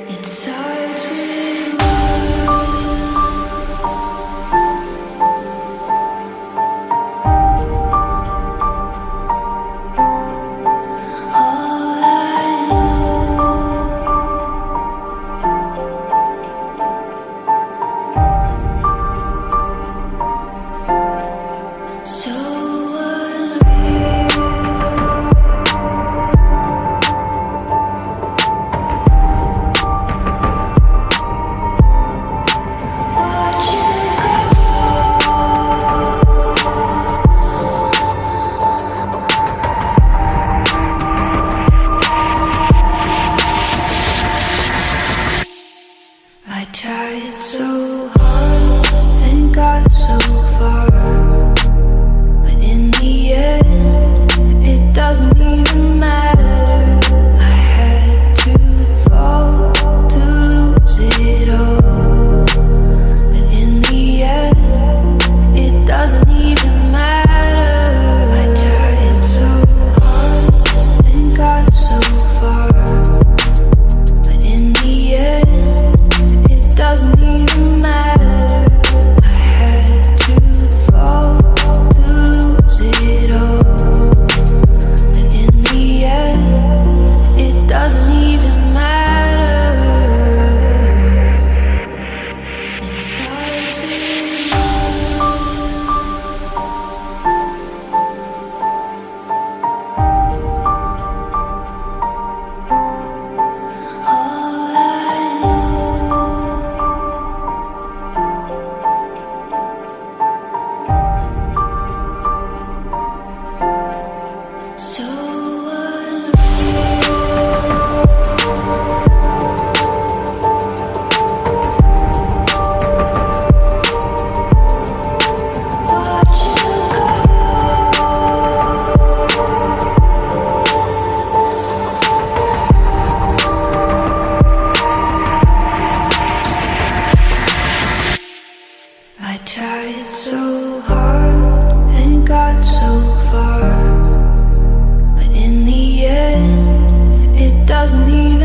It starts with all I know. So I tried so hard and got so far, but in the end, it doesn't even matter. I had to fall to lose it all, but in the end, it doesn't even matter. I tried so hard and got so far, but in the end, doesn't even matter. I had to fall to lose it all, but in the end, it doesn't even matter. It starts with all I know. So watch you go. I tried so hard and got so far, but in the end, it doesn't even